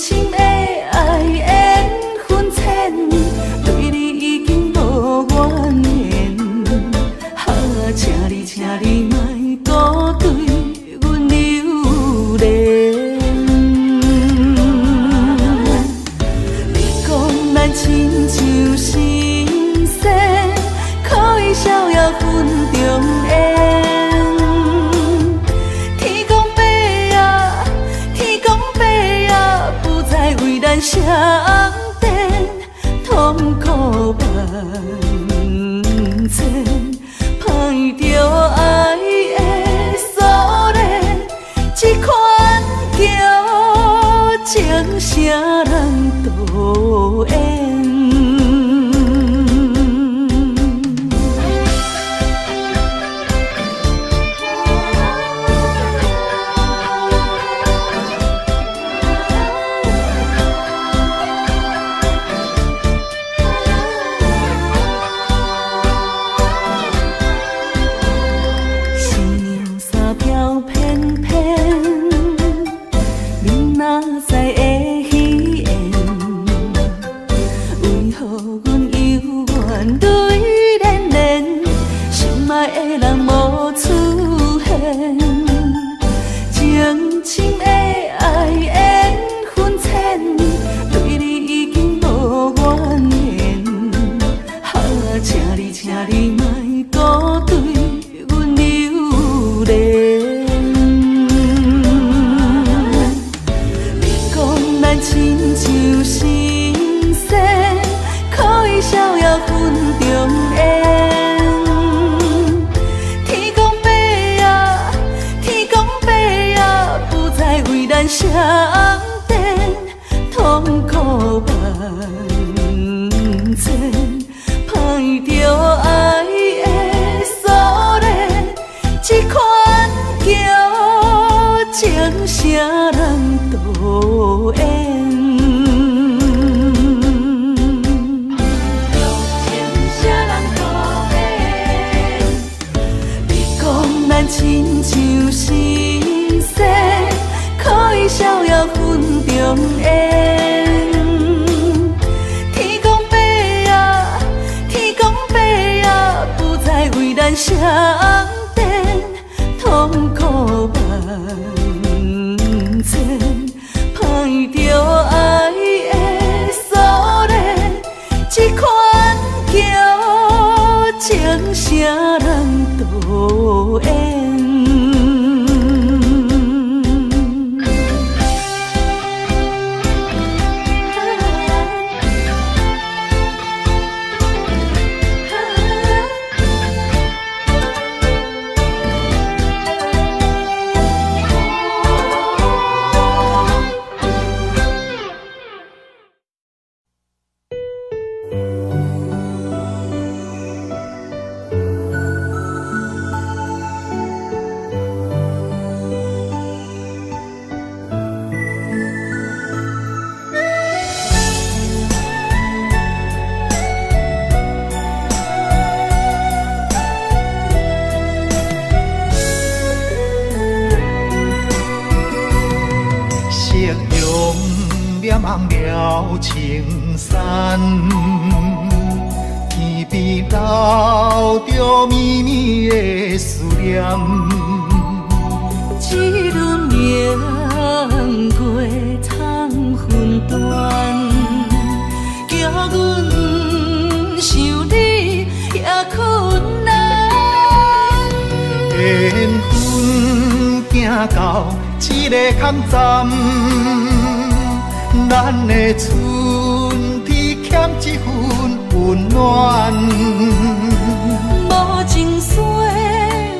深的爱缘分牵，对你已经无怨言。请你莫搁对阮留恋。你讲咱亲像神仙，可以逍遥分中缘。天公伯啊，天公伯啊，不再为咱相电，痛苦万千。歹着爱的锁链，这款叫情啥人导演？相电痛苦万千，歹着爱的锁链，这款叫情啥人导演？你讲咱亲像神仙，可以逍遥分中缘。天公伯啊，天公伯啊，不再为咱相电，痛苦万千。歹着爱的锁链，这款叫情啥人导演？望了青山，天边留着绵绵的思念。一轮明月藏魂断，叫阮想你也困难。缘分行到这个坎站。咱的春天欠一份温暖，无情水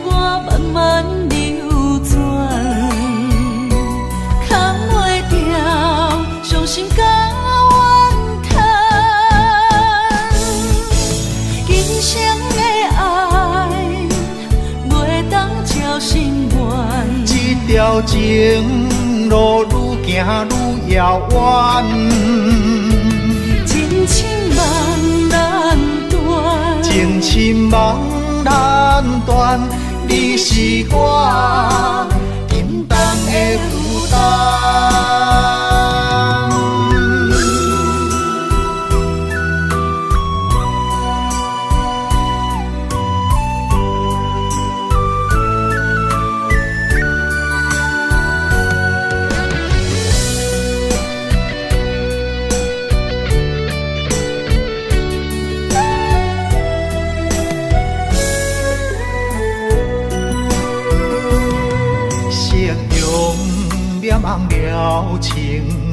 我慢慢流转，扛袂掉伤心甲怨叹。今生的爱袂当照心愿，这条情路愈行愈遥远，情深梦难断，情深梦难断，你是我心重的负担。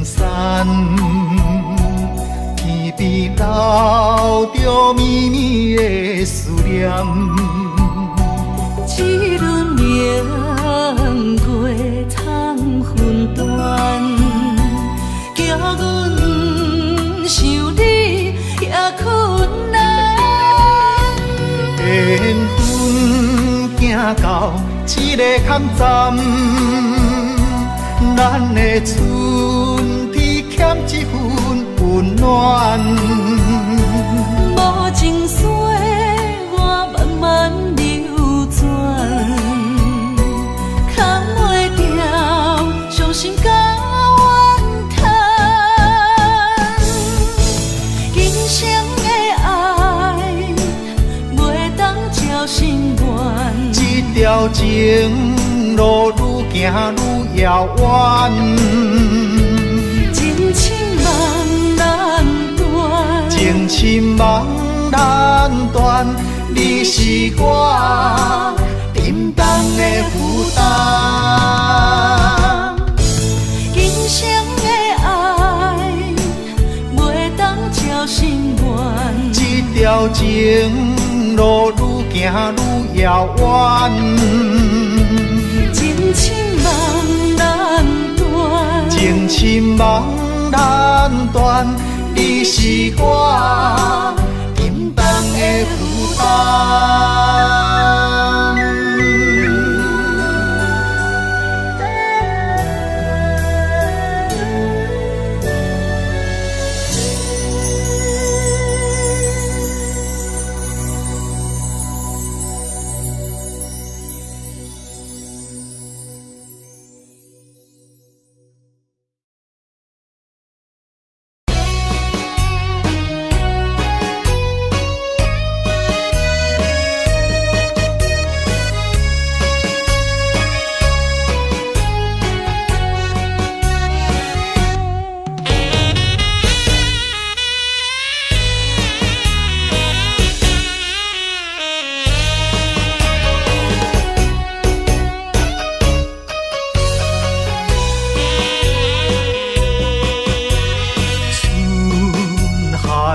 散，天边留着绵绵的思念。一轮明月藏魂断，叫阮想你也困难。缘分行到一个坎站，咱的春天欠一份温暖。无情水我慢慢流转，扛袂掉伤心甲怨叹。今生的爱袂当照心愿，这条情路愈行愈遥远。情深梦难断，情深梦难断，你是我沉重的负担。今生的爱袂当照心愿，这条情路愈行愈遥远。情深梦难断，情深梦难断，你是我沉重的负担。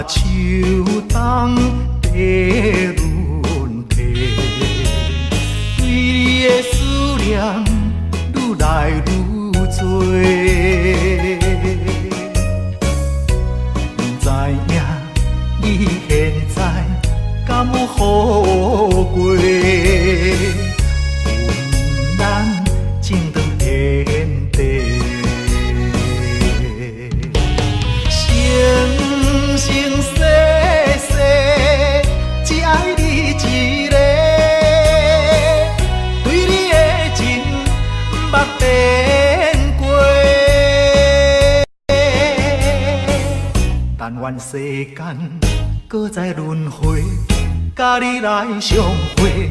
秋冬地轮替，对你的思念愈来愈多。不知影你现在敢有好过？阮咱情长天地。生生世世只爱你一个，对你的情捌变过。但愿世间搁再轮回，甲你来相会，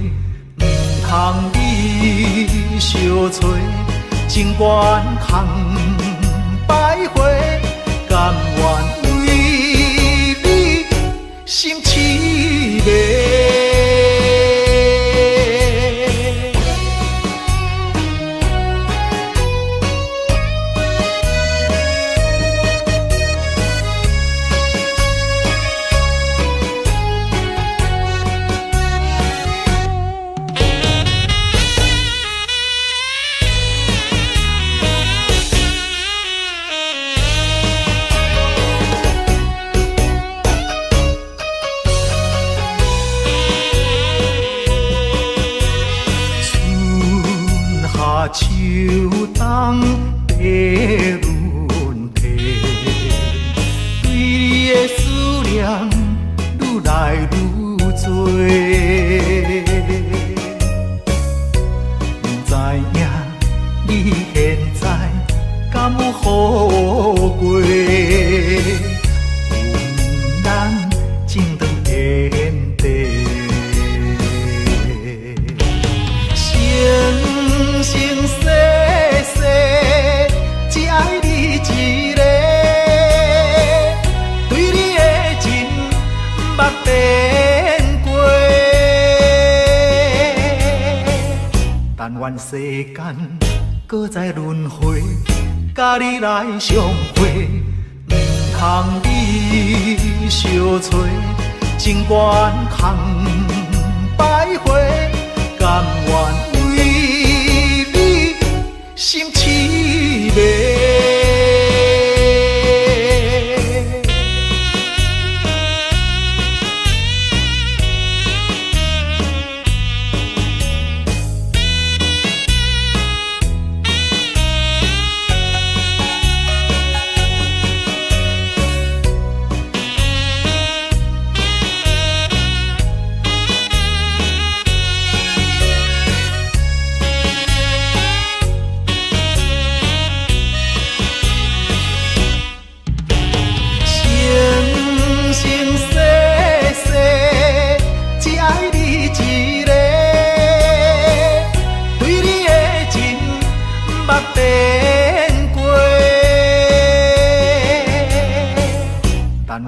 唔通你相找，情缘通摆回，甘愿。心凄迷。秋冬地轮替，对你的思念愈来愈多。不知影你现在敢有好过？阮咱情长天地。生世世只爱你一个，对你的情捌变过。但愿世间搁再轮回，甲你来相会，毋通你相找，情愿空徘徊，甘愿为你心痴迷。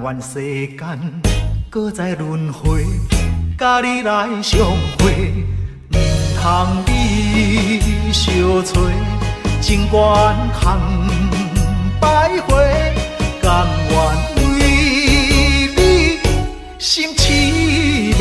愿世间搁再轮回，甲你来相会，毋通你相找，情愿空徘徊，甘愿为你心痴迷。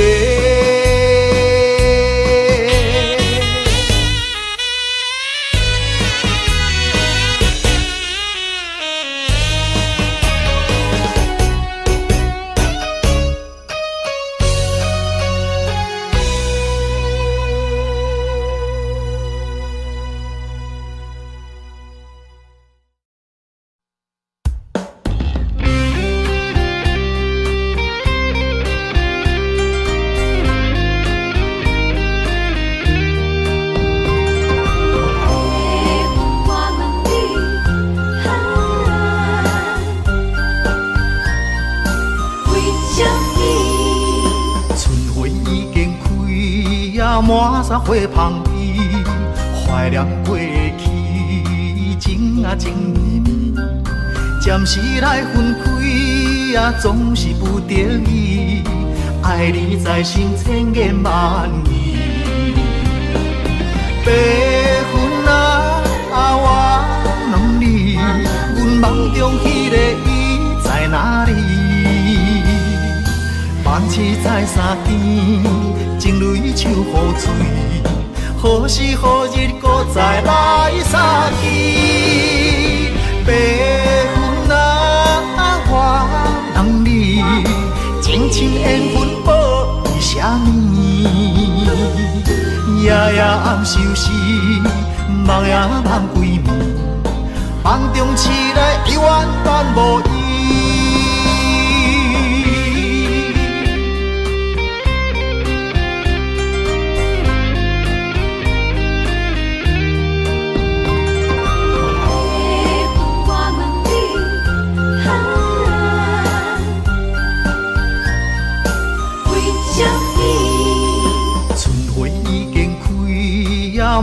满山花香味，怀念过去情啊情绵绵，暂时来分开啊，总是不得已，爱你在心千言万语。白云啊，我问你，阮梦中迄个伊在哪里？万次在山间，情泪像雨水，何时何日搁再来相见？白云啊，我问你，情深缘分报为什么？夜夜暗相思，梦也梦归暝，梦中醒来犹原断无依。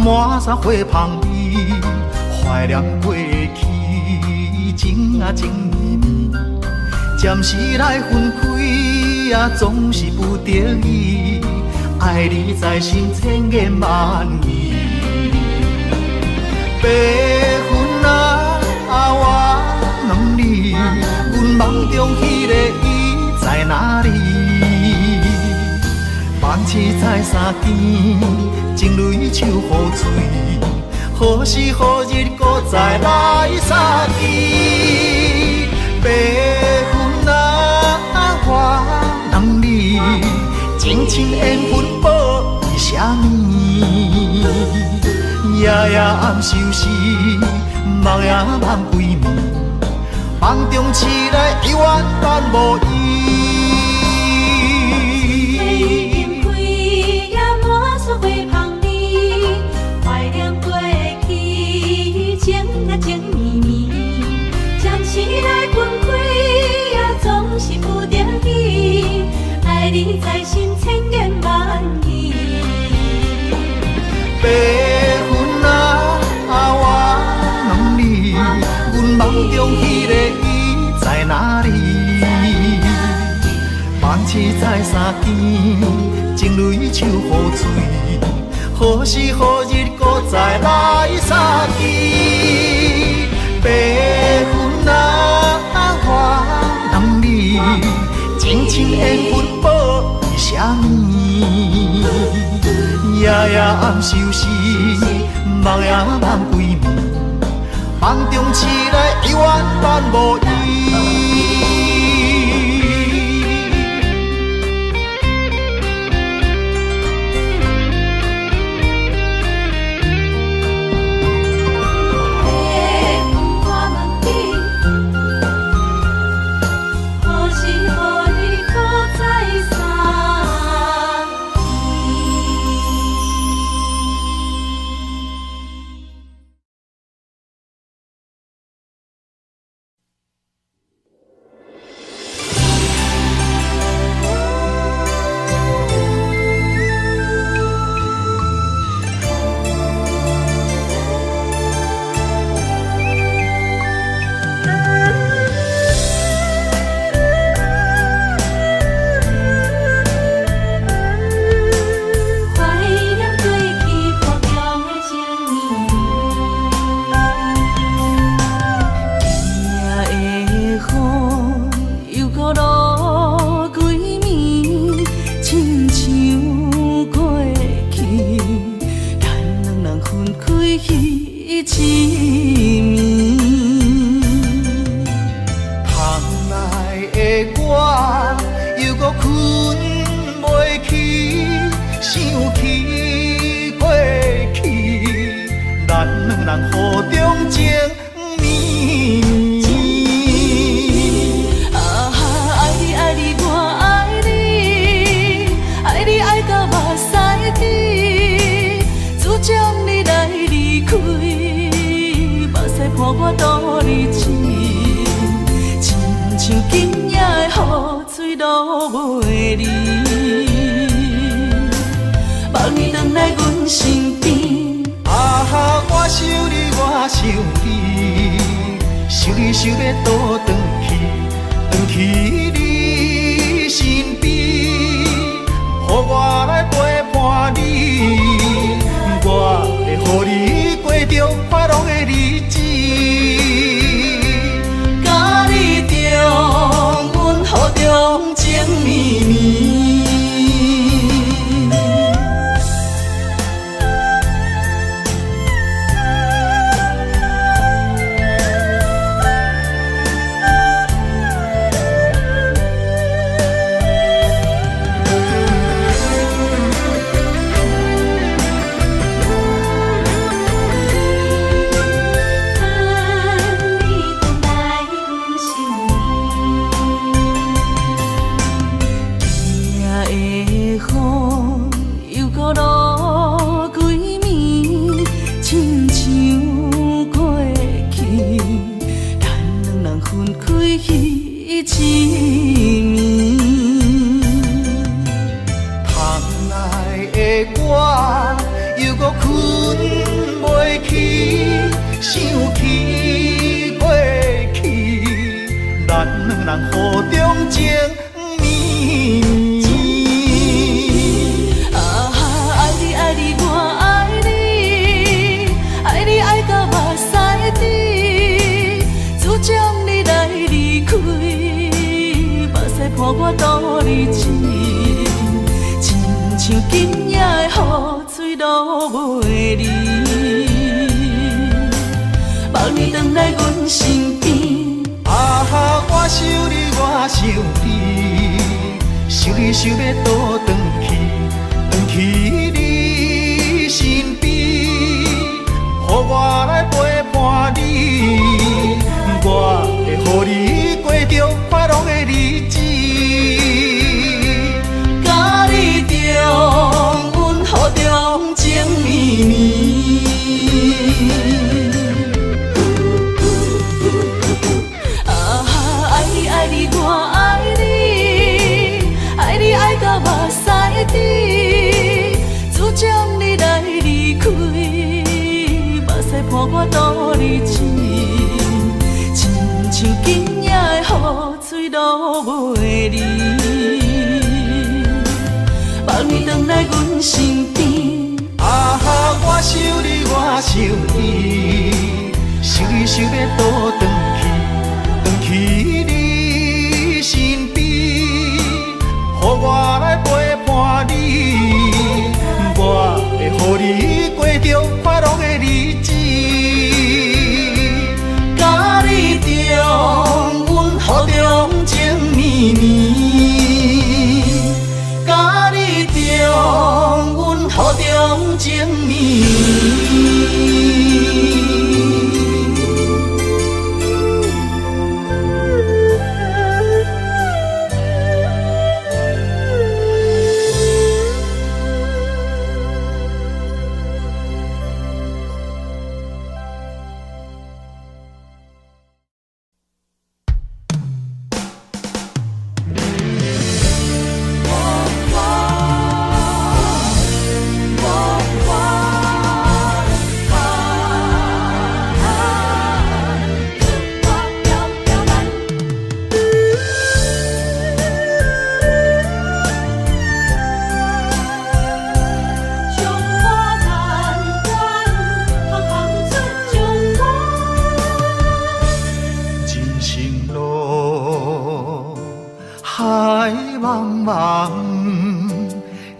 满山花香味，怀念过去情啊情绵绵，暂时来分开啊，总是不得已，爱你在心千言万语。白云啊，我问你，阮梦中迄个伊在哪里？万次在山间，情泪像雨水，何时何日搁再来相见？白云啊，我问你，情深缘分报为什么？夜夜暗相思，梦也梦归暝，梦中醒来犹原断无依。你在心千言万语。白云啊，我问你，阮梦中迄个伊在哪里？万次在山间，情泪像雨水，何时何日搁再来相见？白云啊，我人你情深缘分报伊啥物？夜夜暗相思，梦也梦归暝，梦中醒来犹原恋无伊。想要倒转去你身边，予我来陪伴你，我会予你过着快乐的日子，甲你重温雨中情绵绵。我度日子，亲像今夜的雨水落袂离。望你回来阮身边，我想你，我想你，想你想要倒转去你身边，予我来陪伴你，我会予你过着快乐的日子。雨中情绵绵，爱你爱你我爱你，爱你爱到目屎滴，自从你来离开，目屎伴我度日子，亲像今夜的雨水落袂离。望你回来阮身边，我想你，我想你，想一想要倒转去你身边，予我来陪伴你，我会予你过着快乐的日子。甲你重温雨中情绵绵，甲你重温雨中情绵绵。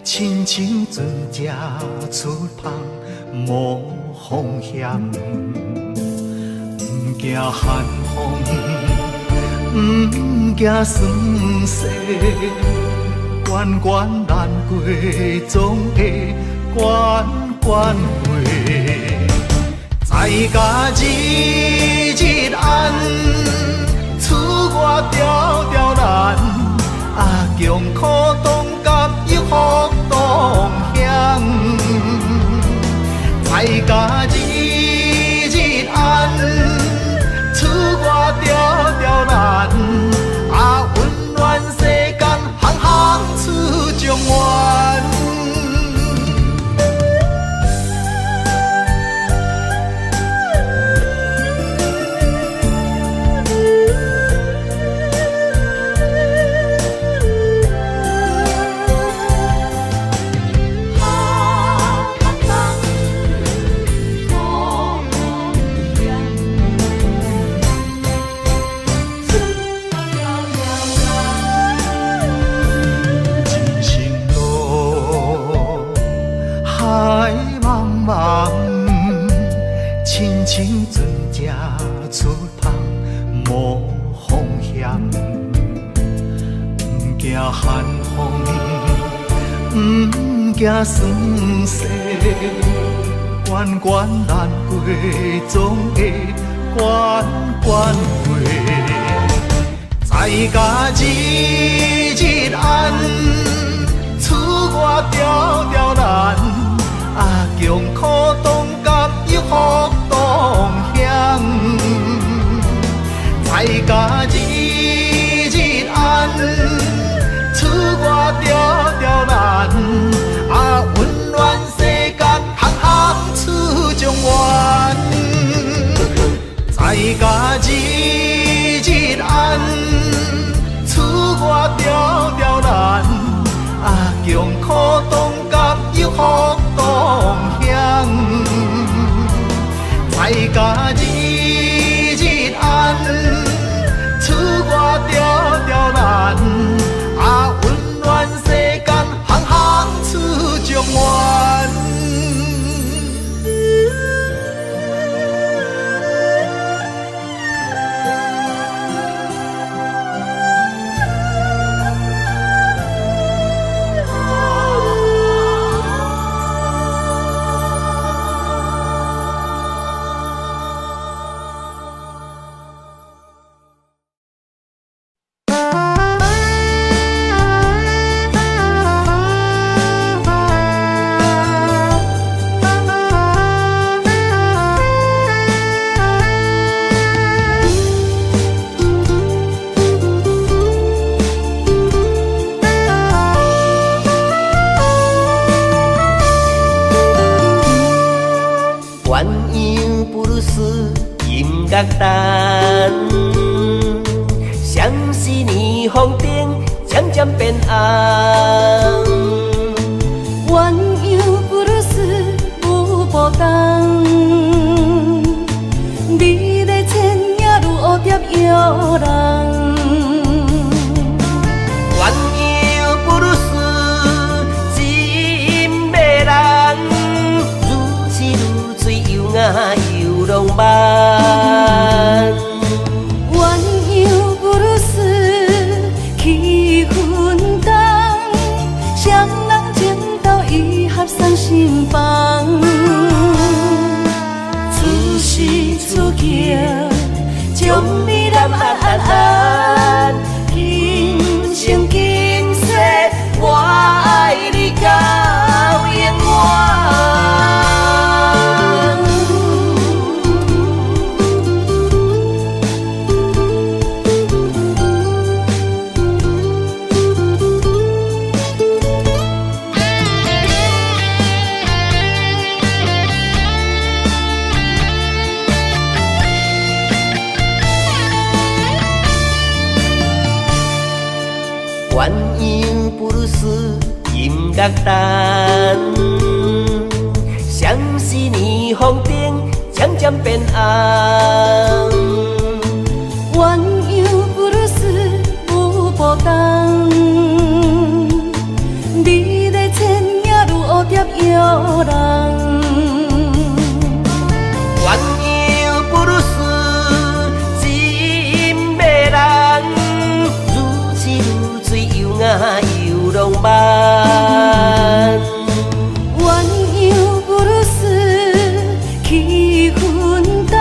亲像船只出航，无风险，不惊寒风，不惊霜雪，关关难过，总会关关过。在甲日日暗，厝外条条难，强苦当甘又福当险。在甲日日暗，厝外条条难，温暖世间，行行出状元。亲像船只出航，无风险，不惊寒风，不惊霜雪，关关难过，总会关关过。在甲日日暗，厝外条条难，强苦当甘又福当险。在甲日日暗，厝外条条难，温暖世间，行行出状元。在甲日日暗，厝外条条难，强苦当甘又福当险。在甲日日暗，厝外条条难，温暖世间，行行出状元。单，像是霓虹灯渐渐变暗。鸳鸯布鲁斯有波动，美人。鸳鸯不如丝，真迷人，愈痴愈醉，又爱又浪漫。鸳鸯不如丝，气氛重，双人情投意合送心房。出世出境，将你南安安安，今生今世，我爱你到永远。鸳鸯不如丝，音乐弹，相思霓虹灯，渐渐变红。鸳鸯不如丝，舞步动，美丽千影如蝴蝶摇人。鸳鸯不如丝，真迷人，愈痴愈醉，又爱又浪漫。鸳鸯不如丝，气氛重，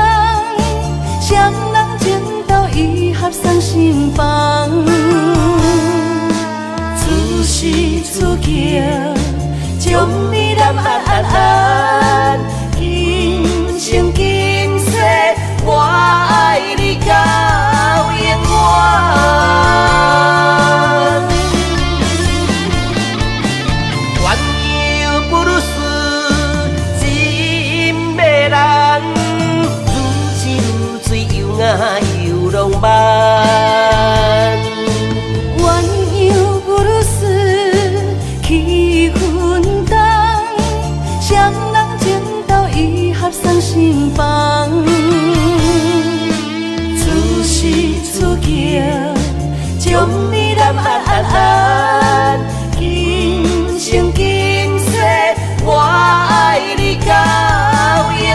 双人情投意合送心房。出世出境，将你南安安安，今生今世，我爱你到永远。鸳鸯不如丝，真迷人，愈痴愈醉，又爱又浪漫。鸳鸯不如丝，气氛重，双人情投意合送心房。出世出境，将你南安安安，今生今世，我爱你到永远。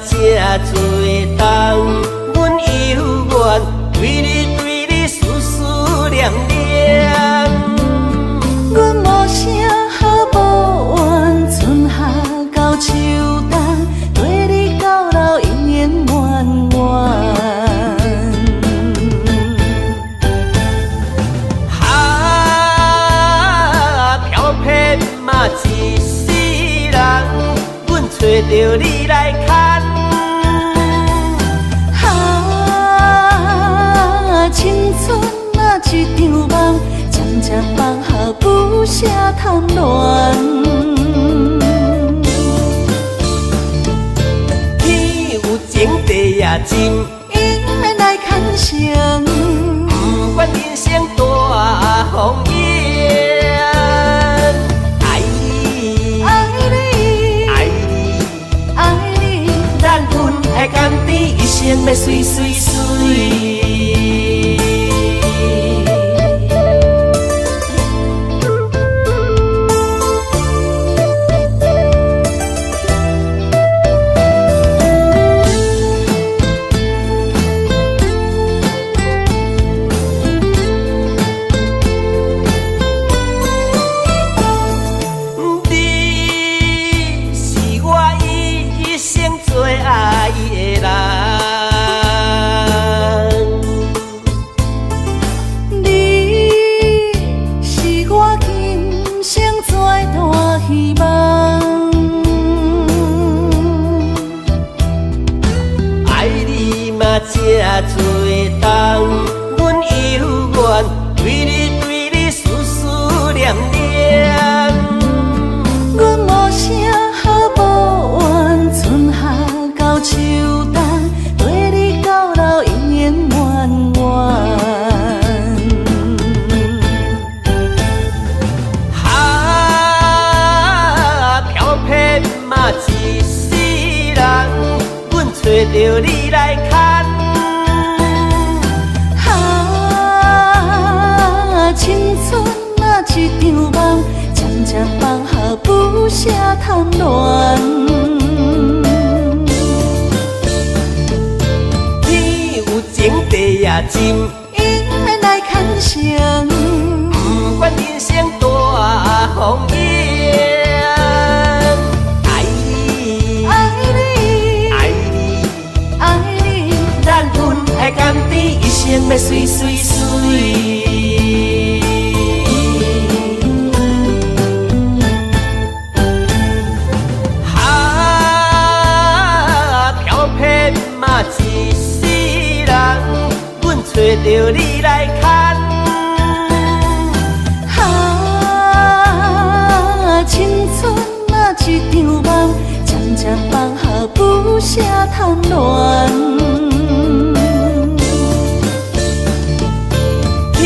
这多冬，阮犹原对你思思念念。阮无声好无怨，春夏到秋冬，对你到老永远远远。哈，飘偏嘛一世人，阮找着你来牵。青春啊一场梦，渐渐放下不舍贪恋。天有情地也真，应免来牵绳。不管人生大风雨，爱你，爱你，爱你，爱你，咱分开甘甜，一生要水水水。对你思思念念。阮无声无怨，春夏到秋冬，对你到老永远远远。漂泊嘛一世人，阮找着你来牵。青春啊一场梦，渐渐放下不舍贪恋。天有情，地也真，应该来牵绳。不管人生大风雨，爱你，爱你，爱你，爱你，咱分爱甘甜，一生要水水水。一世人，阮找着你来牵。青春啊一场梦，渐渐放下不舍贪恋。天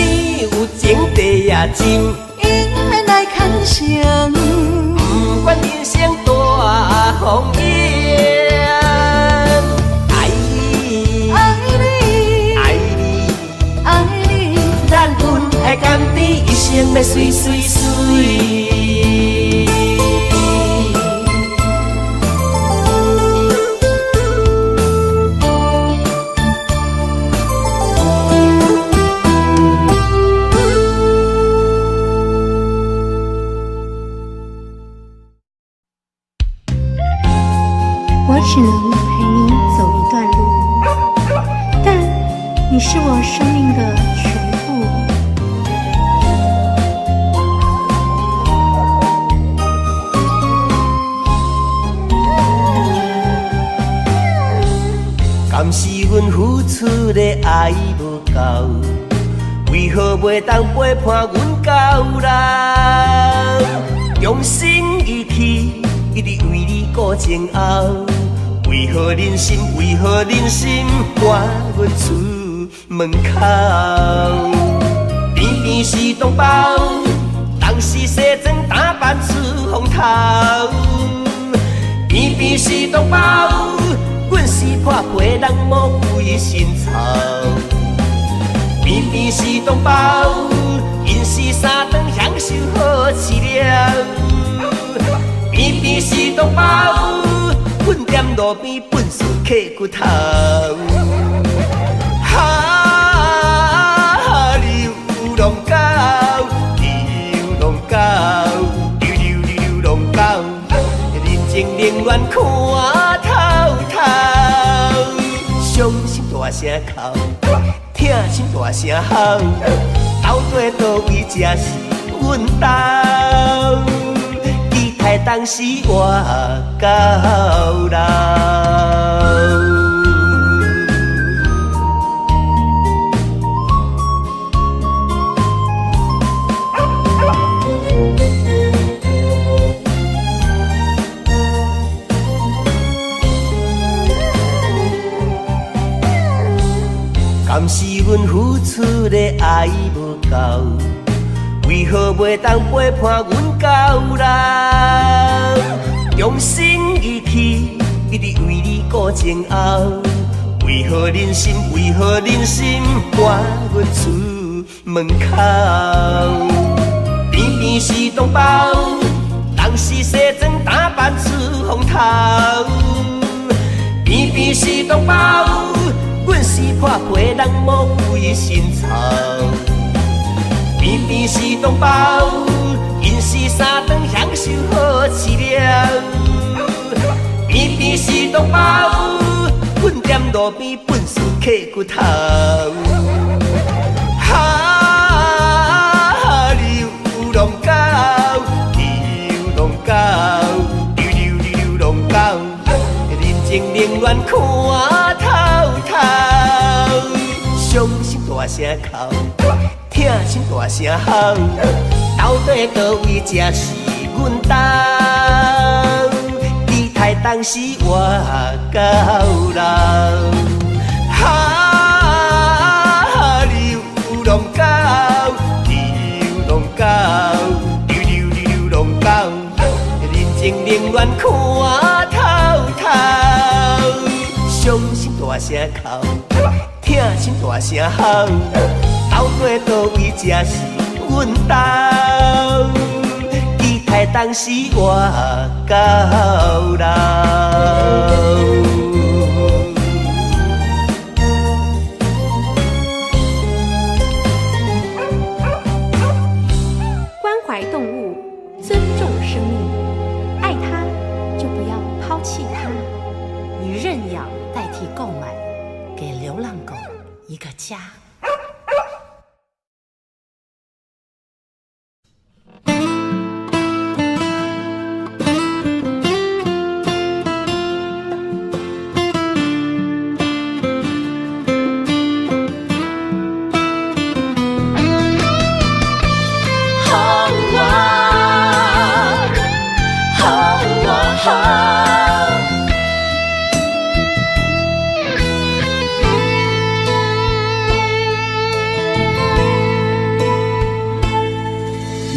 有情，地也真，应该来牵绳。不管人生大风雨。爱甘甜，一生要水水水。我只能陪你走一段路，但你是我生命的全部。敢是阮付出的爱无够，为何袂当陪伴阮到老？用心一起，一直为你顾前后。为何忍心？为何忍心赶阮出门口？偏偏是同胞，当时西装打扮出风头。偏偏是同胞。阮是破皮人魔鬼心操，偏偏是同胞，因是三顿享受好饲料，偏偏是同胞，阮踮路边本事刻骨头。流浪狗，流浪狗，流浪狗，人情冷暖看透透。伤心大声哭，痛心大声吼，到底倒位才是阮家？期待当时活到老。敢是阮付出的爱无够，为何袂当陪伴阮到老？用心一起，一直为你顾前后。为何忍心？为何忍心赶阮出门口？偏偏是同胞，当时西装打扮出风头。偏偏是同胞。阮是破皮人魔鬼心操，偏偏是同胞，因是三顿享受好饲料，偏偏是同胞，阮踮路边本事刻骨头。流浪狗，流浪狗，流浪狗，人情冷暖看透透。伤心大声哭，痛心声大声吼，到底倒位才是阮家？你太当时我到老，哈，流浪狗，流浪狗，流浪狗，人情冷暖看透透，伤心大声哭，痛心大声吼，到底倒位才是阮家？你太当时我到老。关怀动物，尊重生命，爱它就不要抛弃它。以认养代替购买，给流浪狗一个家。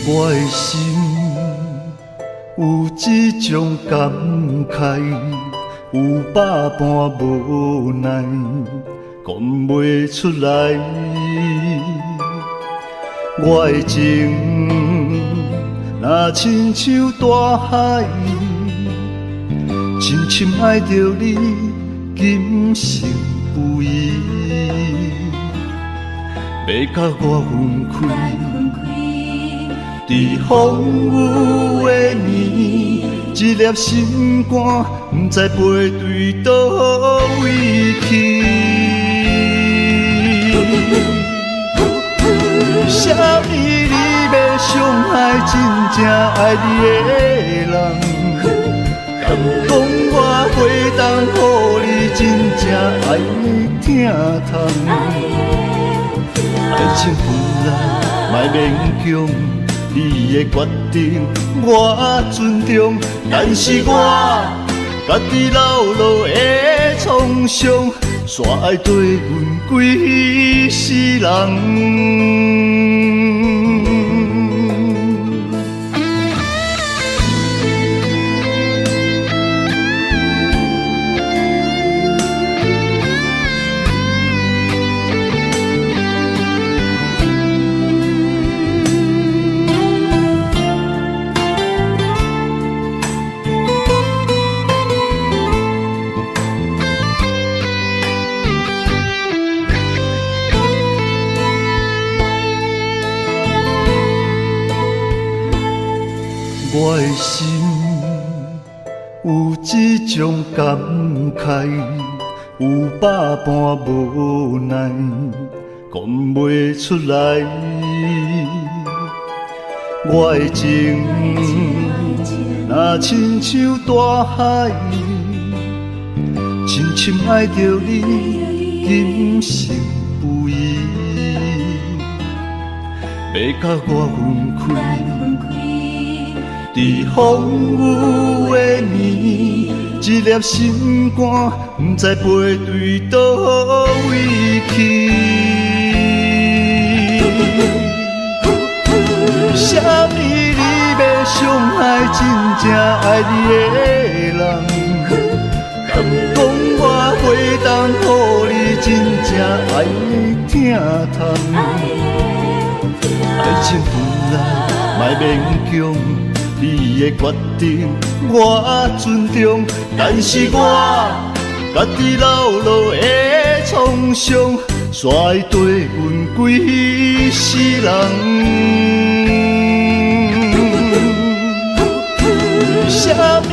我的心有一种感慨，有百般无奈，讲袂出来。我的情若亲像大海，深深爱着你，今生不移。要甲我分开。在风雨的暝，一粒心肝，不知飞对倒位去。啥物你要伤害真正爱你的人？敢讲我会当予你真正爱你疼痛？爱情本来莫勉强。你的决定我尊重，但是我家己老路的创伤，煞爱对阮几世人。我的心有一种感慨，有百般无奈，讲袂出来。我的情若亲像大海，深深爱着你，今生不移。要甲我分开。在风雨的暝，一粒心肝，不知飞对倒位去。啥物你要伤害真正爱你的人？敢讲我会当予你真正爱你疼痛？爱情本来莫勉强。你的决定我尊重，但是我家己老路的创伤，煞会对阮几世人。啥物你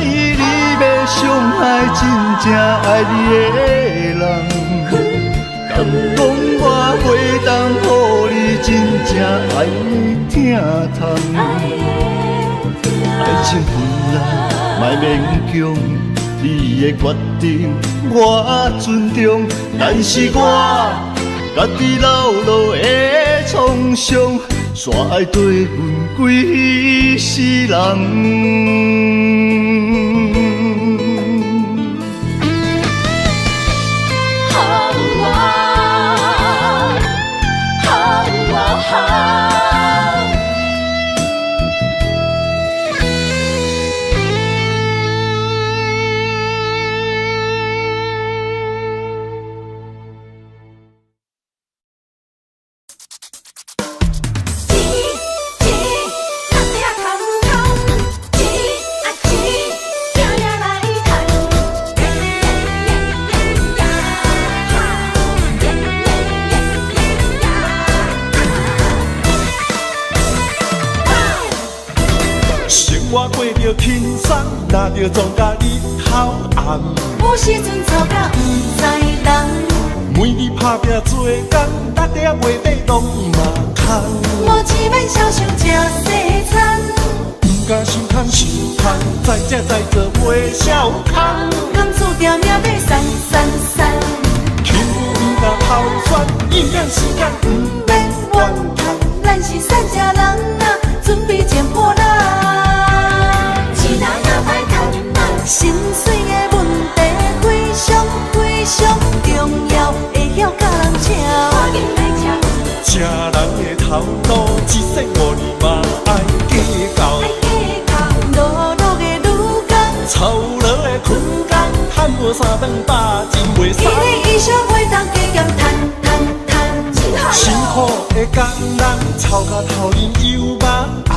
要伤害真正爱你的人？敢讲我会当予你真正爱你疼痛？爱情本来莫勉强，你的决定我尊重，但是我家己老路的创伤，煞爱对阮几世人。我过着轻松，拿着庄稼日头暗。有时阵吵甲不知人，每日打拼做工，六点月底拢嘛空。无钱免少想吃西餐，不敢想通想通，再吃再做袂少空。工资条命要散散散，幸福不敢偷选，营养时间不免怨叹。咱是善家人啊，准备捡破烂。心碎的问题非常非常重要，会晓甲人请。吃人的头路，一生无年嘛爱计较。碌碌的女工，操劳的困工，赚无3顿饱，真袂使。一日以上袂当加减赚。辛苦的工人，操到头晕又目红。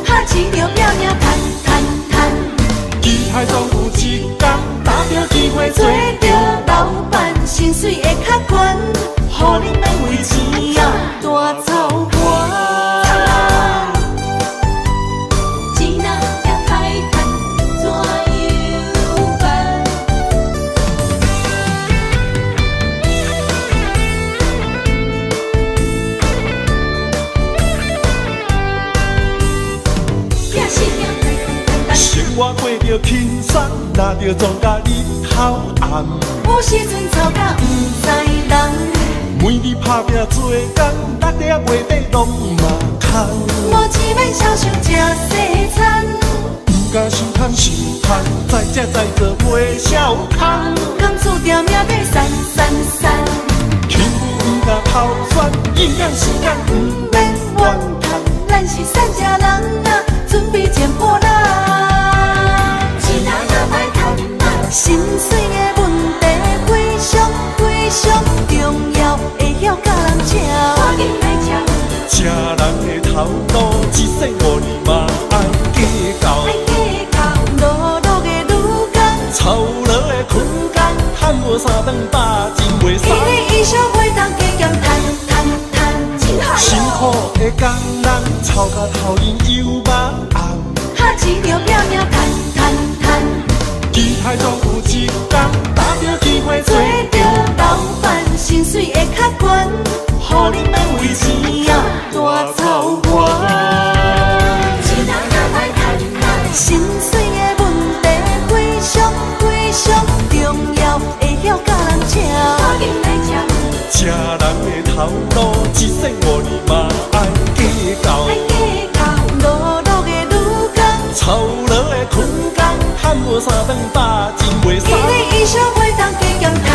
哈钱着拼命赚。期待总有一天，打着机会做着老板，薪水会较悬，予恁免为钱啊大操盘。钱若也歹赚，怎样办？生活过着轻松，拿着庄稼日头暗。有时阵吵甲不知人，每日打拼做工，六点月底拢嘛空。无钱免少想吃西餐，不敢想通想通，再吃再做袂少空。工资条命要散散散，幸福不敢偷选，营养时间不免怨叹。咱是善家人啊，准备捡破烂。心碎的问题非常非常重要，会晓甲人请。吃人的头路，一生无年嘛爱计较。碌碌的女工，操劳的困工，赚无3顿饱，真袂使。一日以上袂当加减赚。辛苦的工人，操到头晕又目红。哈钱着拼命赚。期待总有一天，打着机会做着老板，薪水会较悬，予恁免为钱啊大操盘。心碎的问题非常非常重要，会晓甲人请。吃人的头路，一生无年嘛爱计较。碌碌的女工，操劳的困工，赚无3顿饱，真袂使。一日以上袂当加减赚。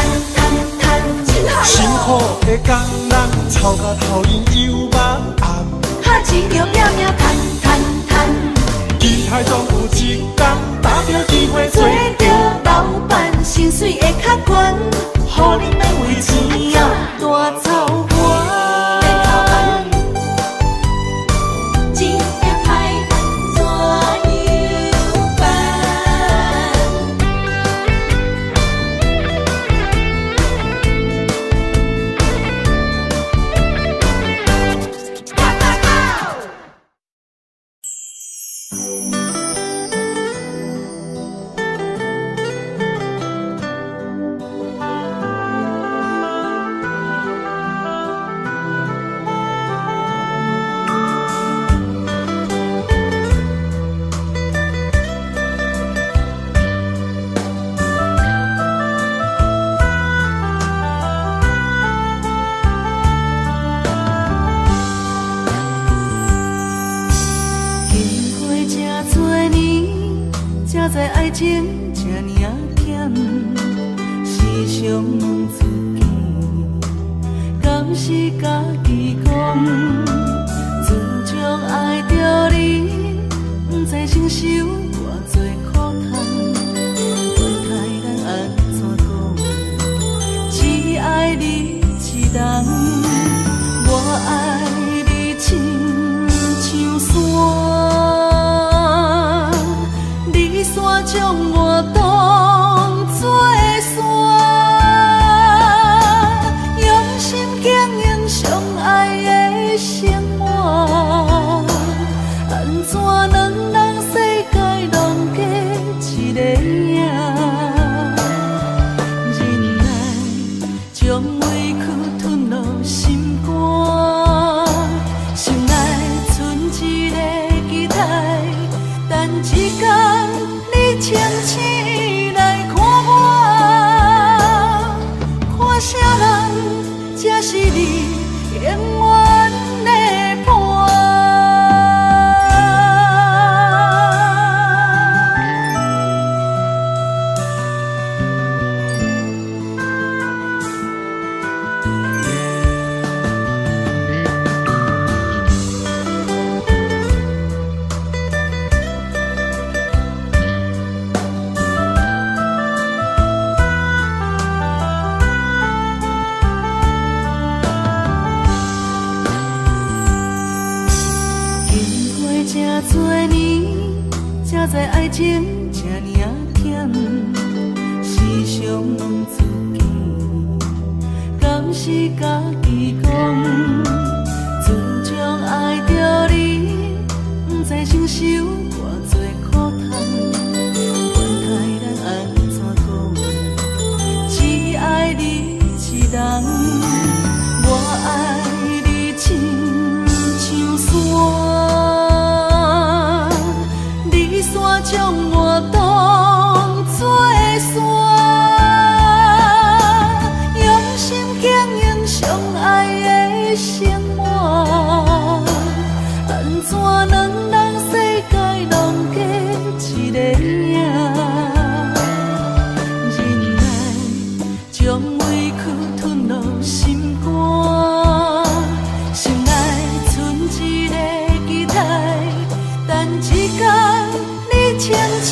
辛苦的工人，操到头晕又目红。哈钱着拼命赚。期待总有一天，打着机会做着老板，薪水会较悬，予恁免为钱啊大操盘。钱也歹赚，怎样办？才知爱情这呢甜，时常问自己，敢是家己讲，自从爱着你，不知承受偌多苦痛，问题咱安怎讲？只爱你一人，我爱你亲像山，你山将我当作山，用心经营相爱的生活，安怎两人世界拢过一个影？忍耐将委屈吞落心肝，心内存一个期待，等一天你清醒来看我，看啥人才是你永远的伴。这多年，才知爱情这呢甜，时常问自己，敢是家己讲？自从爱着你，不知承受偌多苦痛，问题咱安怎讲？只爱你一人，我爱你亲像山，将我当作山，用心经营相爱的生活，安怎两人世界拢过一个影？忍耐将委屈吞落心肝，心内存一个期待，等一天清醒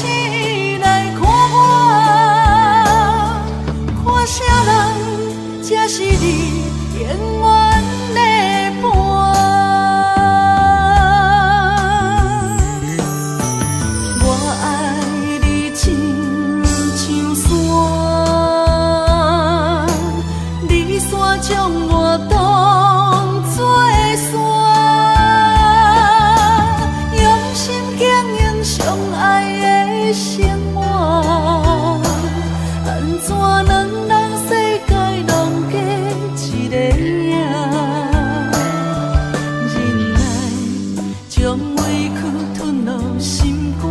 来看我，看啥人才是你永远的伴。我爱你亲像山，你山将我当作山，用心经营相爱的生活，安怎两人世界拢过一个影？忍耐将委屈吞落心肝，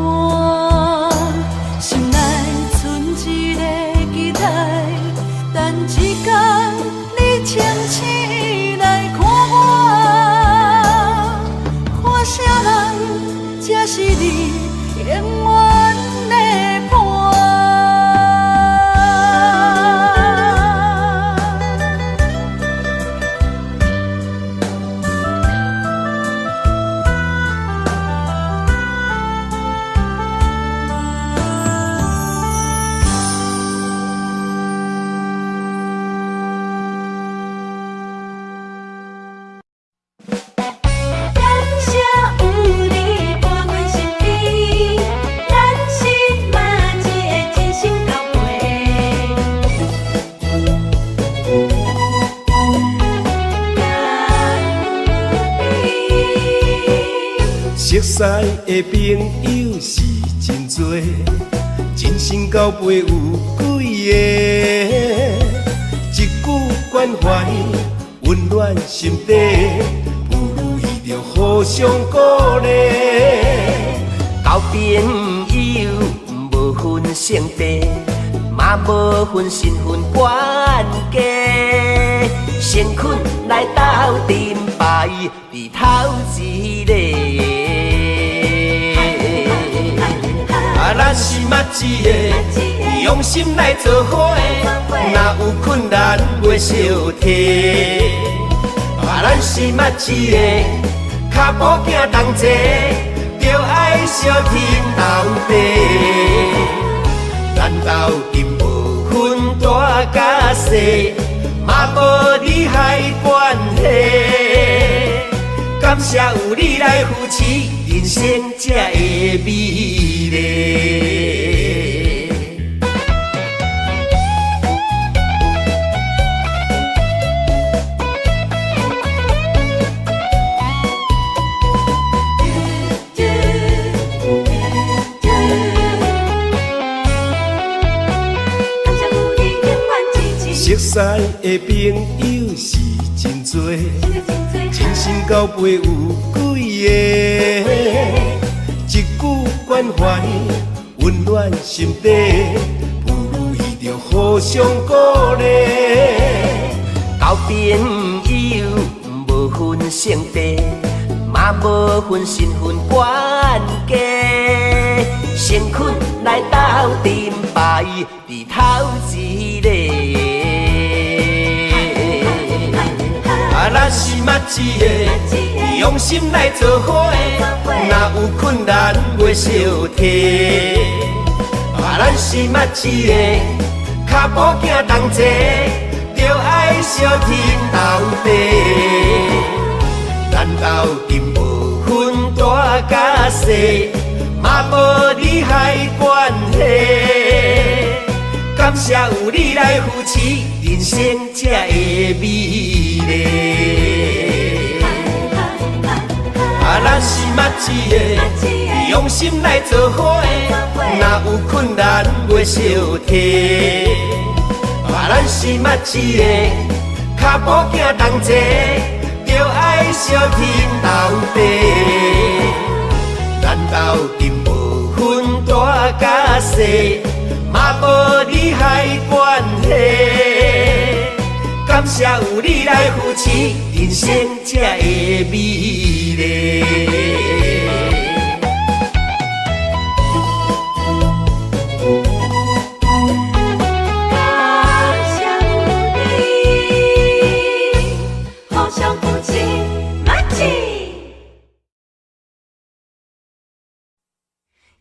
心内存一个期待，等一天你清醒来看我，看啥人才是你永远的伴。感谢有你伴阮身边，咱心嘛一个真心交陪。熟悉的朋友是真多，真心交陪有几个？一句关怀温暖心底，不如意着互相鼓励。交朋友无分性别，嘛无分身份关系，先困来斗阵排伫头一个。咱心是嘛一个用心来做伙的，若有困难袂小提。咱是嘛一个脚步行同齐，着爱相挺斗地。咱斗阵无分大甲小，嘛无利害关系。感谢有你来扶持，人生才会美丽。熟悉的朋友是真多，真心交陪有几个，一句关怀温暖心底，不如意着互相鼓励。交朋友无分性地，嘛无分身份关系，先困来斗阵排伫头一个。咱是嘛一个用心来做伙的，若有困难袂小提。咱是嘛一个脚步行同齐，着爱相挺斗地。咱斗阵无分大甲小，嘛无利害关系。感谢有你来扶持，人生才会美丽。咱是嘛一个用心来做伙的，若有困难袂小提。咱是嘛一个脚步行同齐，着爱相挺斗地。咱斗阵无分大甲小，嘛无利害关系。感谢有你来扶持，人生才会美丽。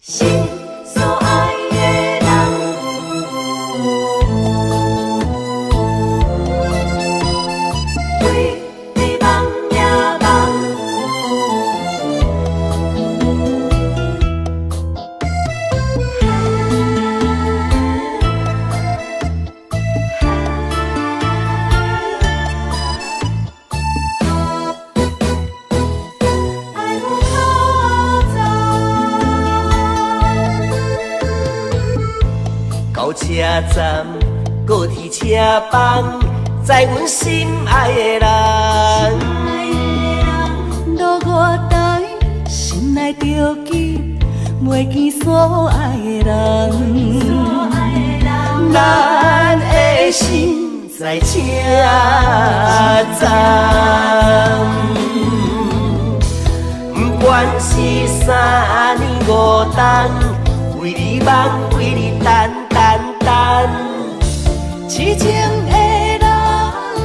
心所爱的人，为你梦也梦。爱有可到车站，高铁车房，载阮心爱的人。路外台，心内着记，袂见所爱的人。咱的心在车站，不管是三年五冬，为你梦，为你等。痴情的人，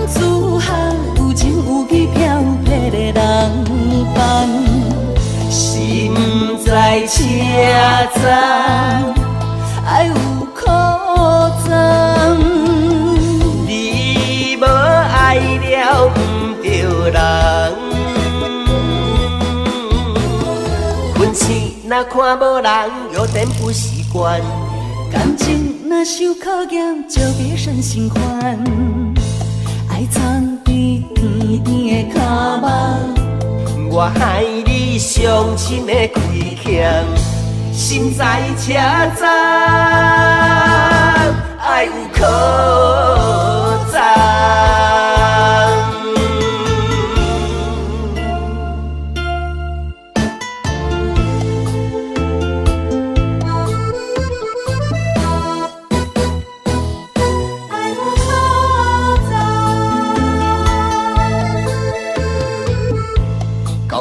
自学有情有义飘撇的人伴，心在车站，爱有苦赞。你无爱了不着人，运气若看无人，有点不习惯。感情若受考验，就别生心烦。爱藏伫甜甜的脚目，我害你伤心的亏欠，心在车站，爱有可赞。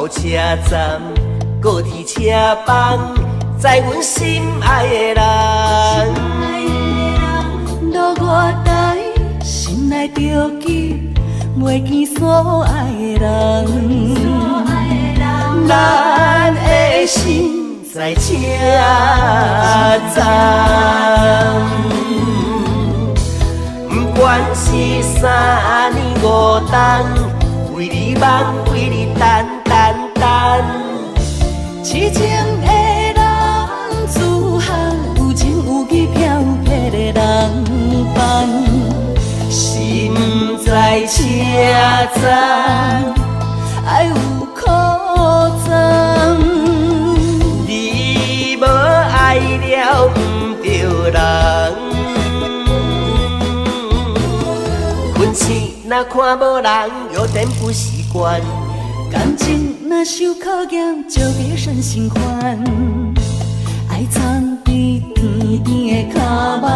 到车站，高铁车房，在阮心爱的人。路我台，心内着记，袂见所爱的人。咱的心在车站，不管是三年五冬，为你梦，为你等。痴情的人，自行有情有义飘撇的人伴，心在车站，爱有苦衷。你无爱了不着人，困醒若看无人，有点不习惯。感情若受考验，就别生心烦。爱藏伫甜甜的脚目，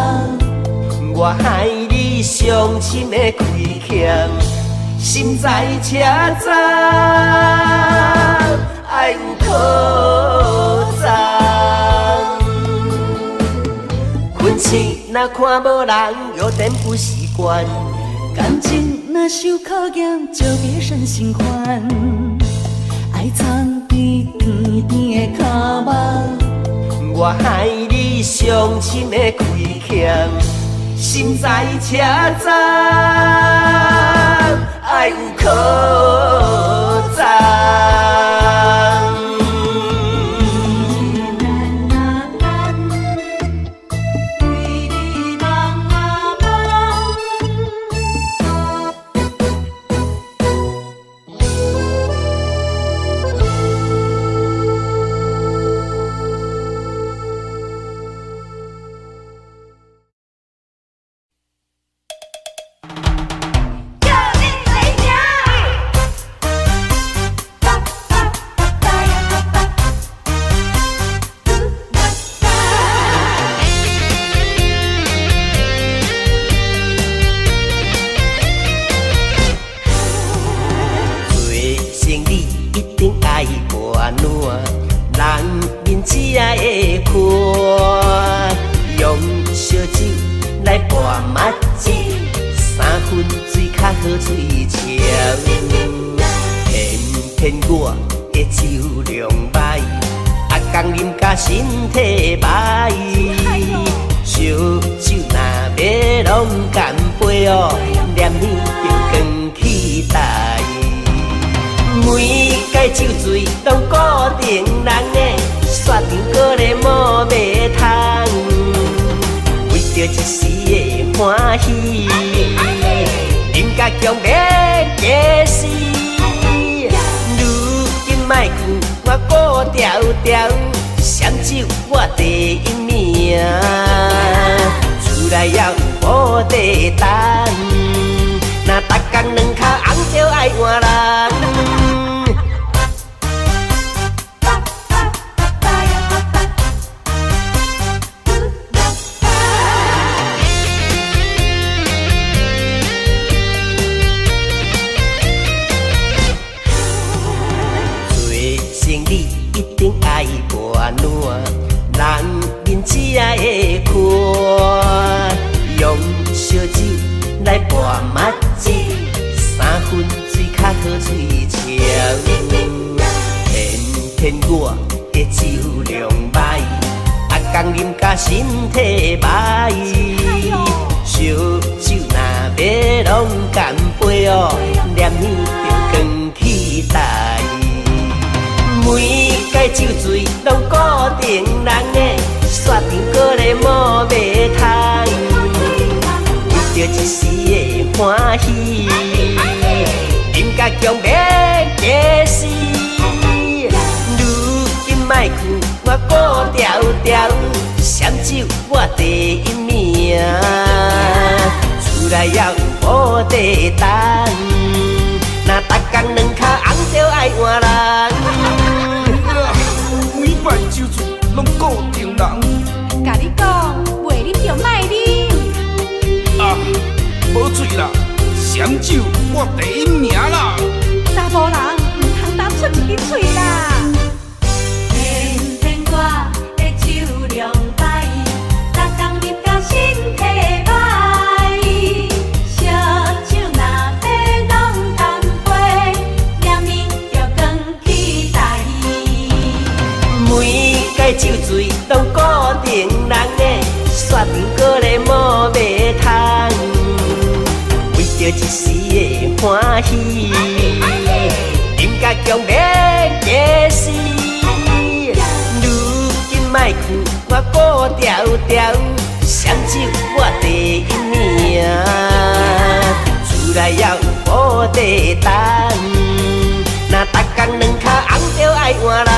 我害你伤心的亏欠，心在车站，爱有苦衷。困醒若看无人，有点不习惯。感情若受考验，就别生心烦。爱藏伫甜甜的脚目，我害你伤心的亏欠，心在车站，爱有苦衷。身体歹，烧酒若要拢干杯哦，念念着光起台。每届酒醉拢固定人的，煞场搁咧摸马桶，为着一时的欢喜，饮甲强要假死。如今莫劝我顾条条。闪酒我第一名，厝内也有保地等，若逐工两脚红就爱换人。做生意一定爱博暖，人面只爱会看，用烧酒来博目睭，3分水较好水清。偏我的酒量歹，工啉甲身体歹，烧酒若要拢干杯哦，念念着光起台。每届酒醉拢固定人的，煞场搁咧摸马桶，为着一时的欢喜，饮甲强要假死。如今莫劝我顾条条，闪酒我第一名，厝内也有保地等，若逐工两脚红就爱换人。每摆酒醉拢固定人，甲你讲，袂啉就莫啉。啊，无醉啦，闪酒我第一名啦。查甫人唔通打出一支嘴啦。天天我的的酒醉拢固定人的，煞糖果咧无袂通，为着一时的欢喜，饮甲强烈假死。如今莫去我顾条条，双手我第一名，厝内也有保地等，若逐工两脚红着爱换人。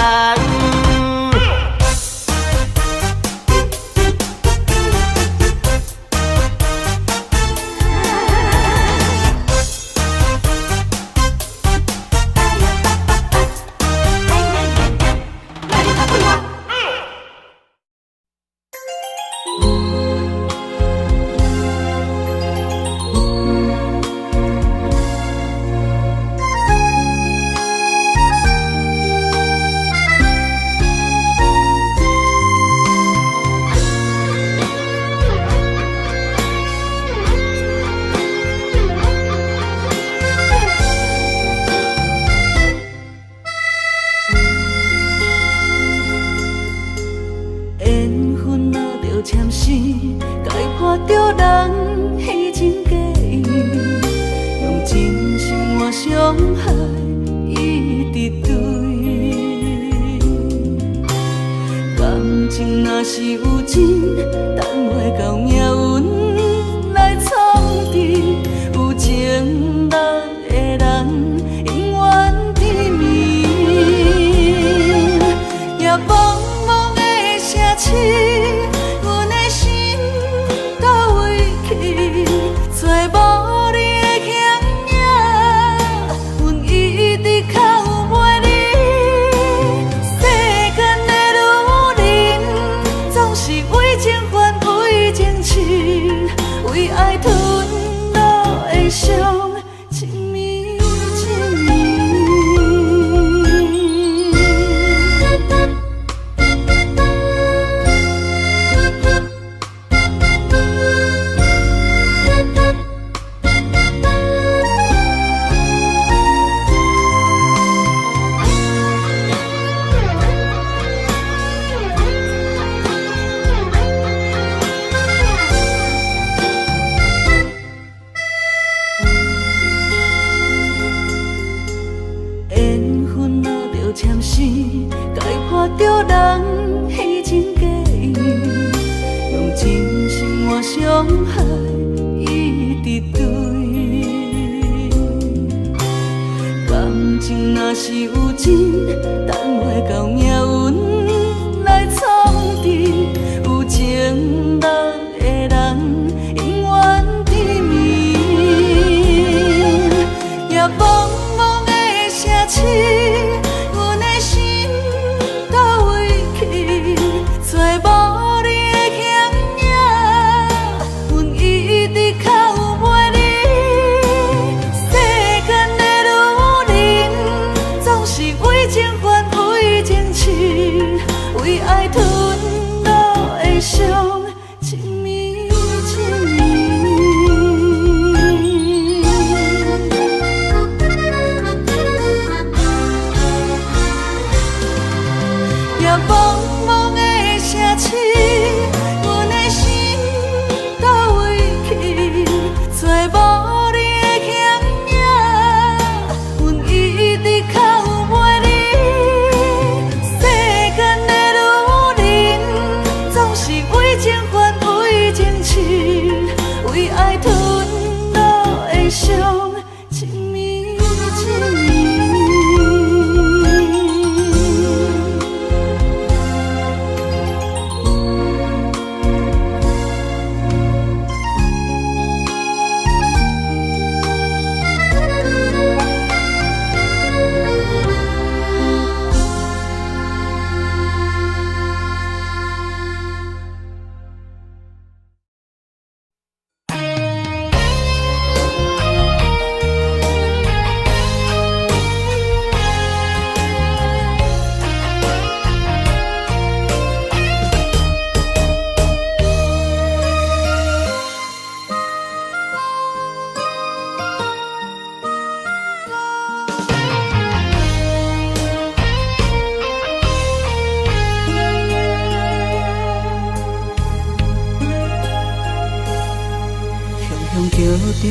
着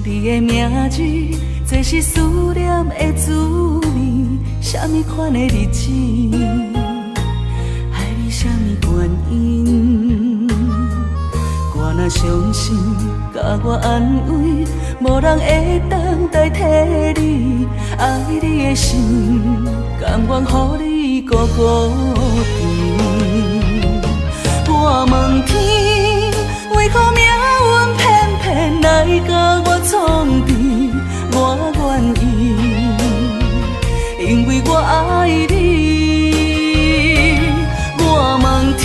你的名字，这是思念的滋味。什么款的日子，爱你什么原因？我若伤心，甲我安慰，无人会当代替你。爱你的心，甘愿予你孤孤甜。我问天，为何命运偏偏来甲我创治？我愿意，因为我爱你。我问天，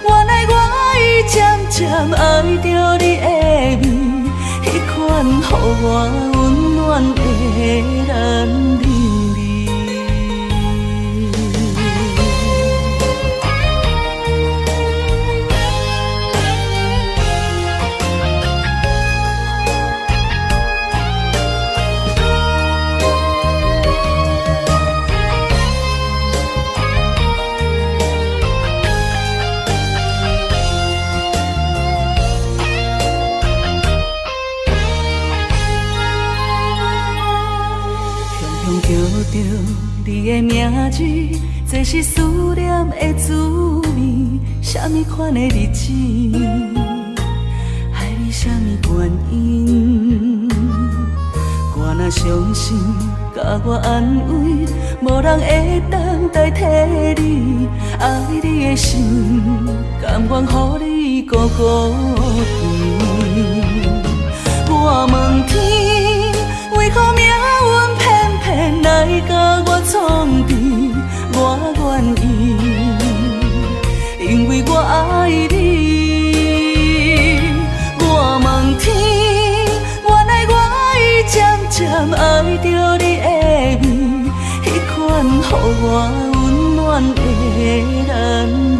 原来我已渐渐爱着你的美，迄款予我温暖的男人。叫着你的名字，这是思念的滋味。什么款的日子，爱你什么原因？我若伤心，甲我安慰，无人会当代替你。爱你的心，甘愿予你孤孤甜。我问天，为何命运偏偏来甲我创治？我愿意，因为我爱你。我问天，原来我已渐渐爱着你的美，迄款予我温暖的男人。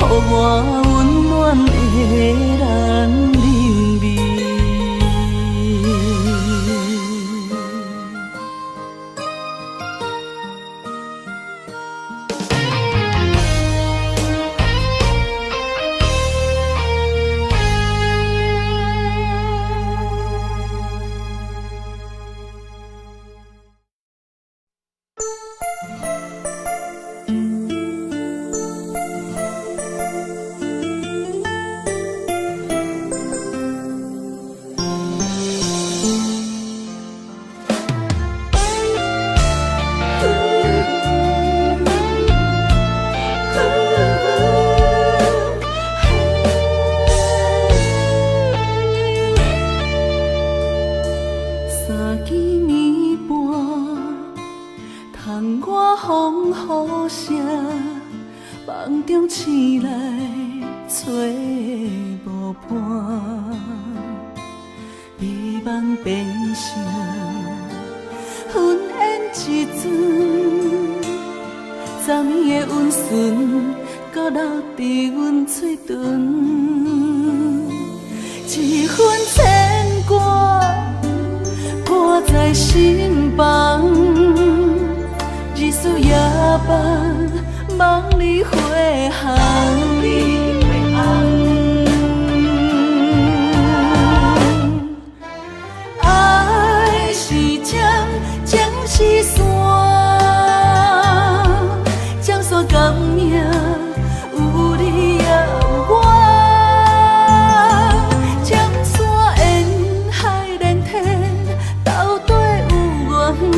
予我温暖的男人味。梦中醒来找无伴，美梦变成云烟一阵，昨暝的温顺，搁留伫阮嘴唇，一份牵挂挂在心房，日思夜梦。望你回航，爱是针，情是线，江山革命有你也有我，江山沿海连天，斗底有缘。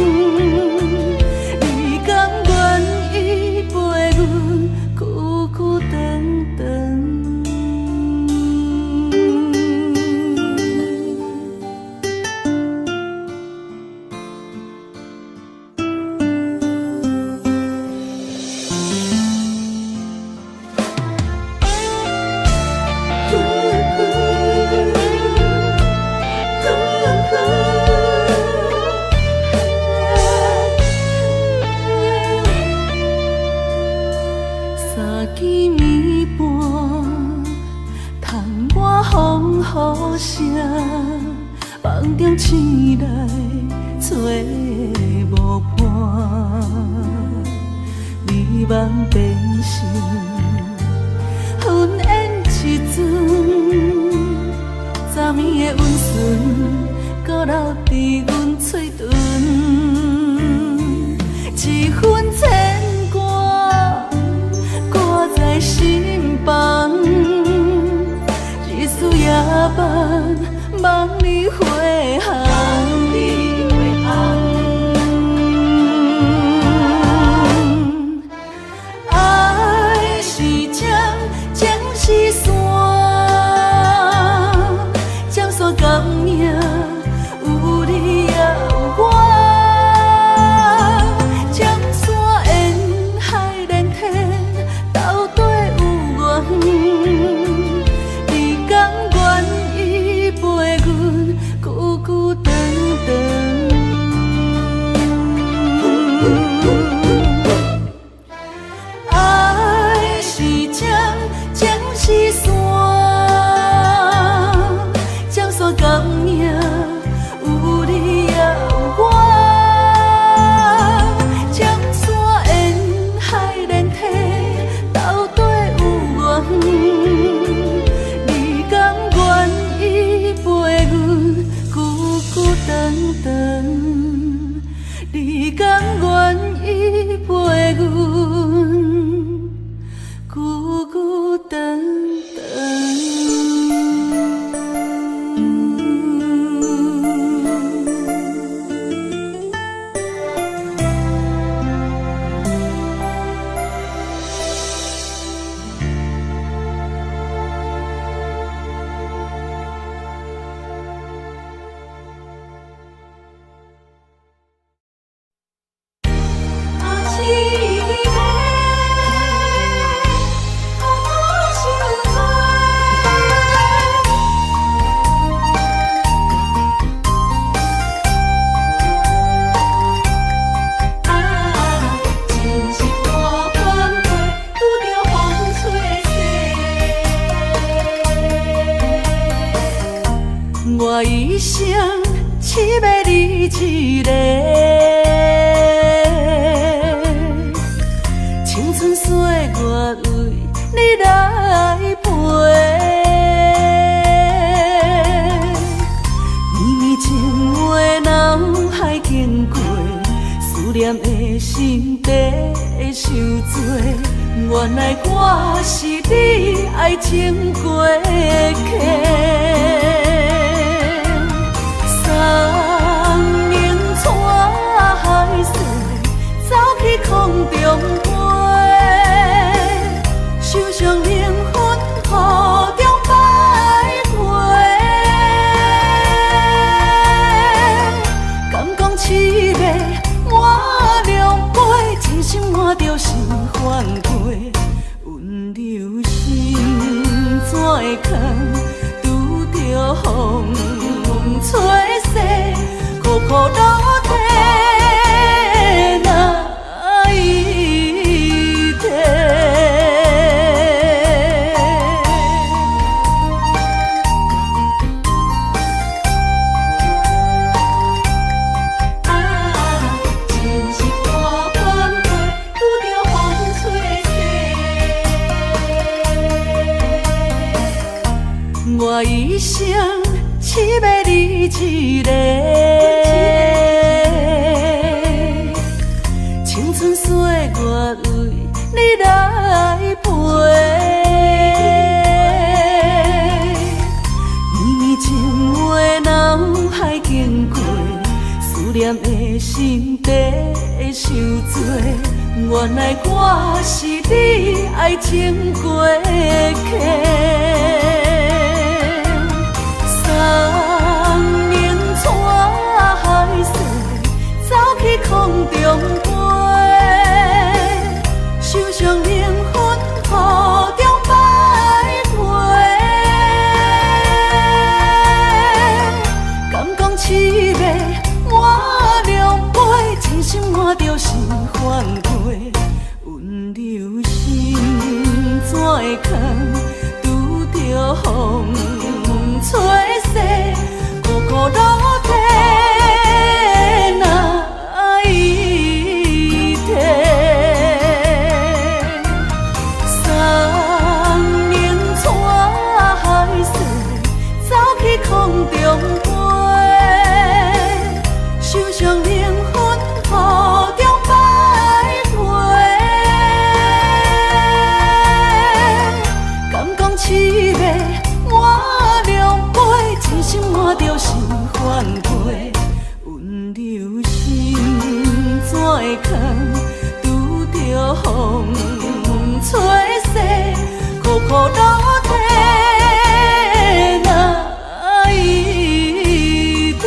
你甘愿依陪阮，久久长长。无伴，美梦变成云烟一阵，昨暝的温顺，搁留伫阮嘴唇，一份牵挂挂在心房，日思夜梦，望你回航。爱是江，江是山，江山革命有你也有我。江山沿海连天，斗底有缘。你甘愿依陪阮，久久长长。爱是江，江是山，江山革命有你也有我。江山沿海连天，斗底有缘。你甘愿依陪阮，久久长长。你甘愿依陪阮，久久长长。我一生只要你一个，青春岁月为你来陪。绵绵情话脑海经过，思念的心底受罪。原来我是你爱情过客。送明带海水，走去空中飞，受伤灵魂雨中徘徊。敢讲凄美满两杯，真心换着是反悔。温柔心怎会空，拄着风吹逝，苦苦落体哪一天？真是我反悔，拄着风吹逝。我一生只要你一个，青春岁月为你来陪。绵绵情话脑海经过，思念的心底受罪。原来我是你爱情过客。送明带海水，走去空中飞，受伤灵魂雨中徘徊。敢讲凄美满两杯，真心换着是反悔。温柔心怎会空，拄着风吹逝，苦苦落体哪手上灵魂雨中徘徊。敢讲凄迷满凉杯，真心换着是反悔。温柔心怎会空，拄着风吹洗，苦苦流涕哪一天？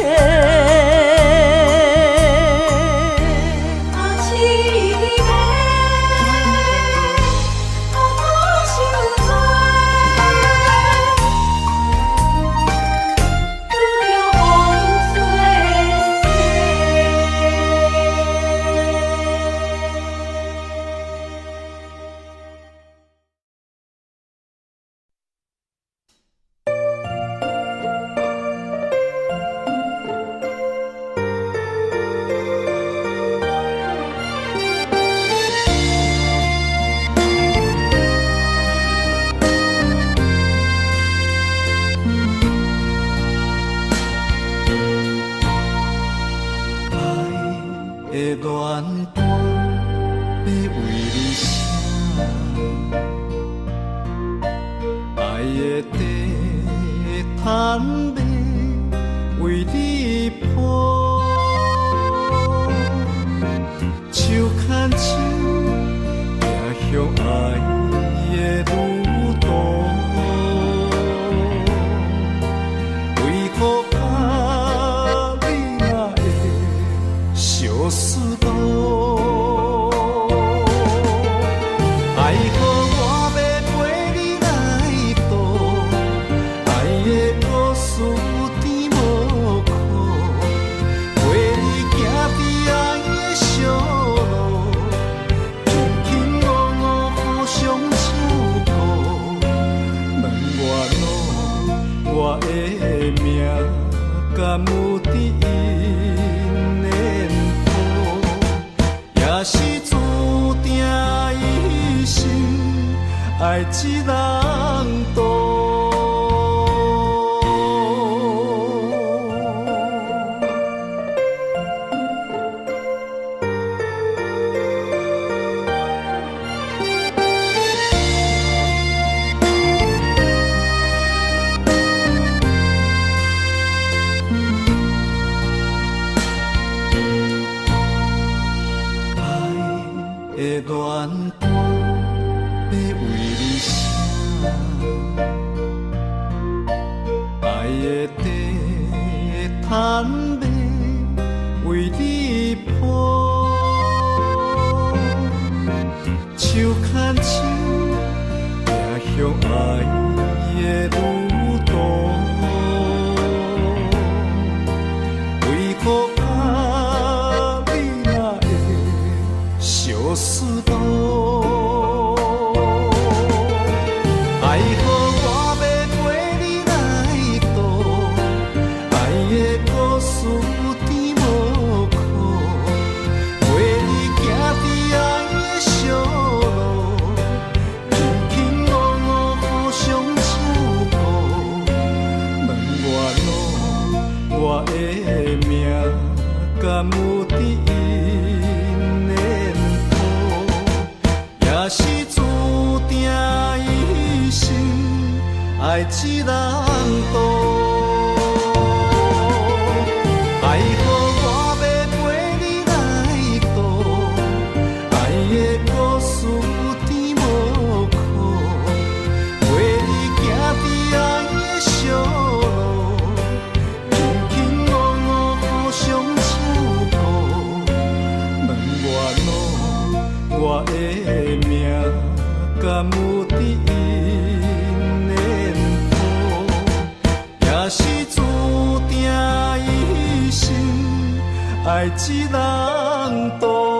爱一人渡。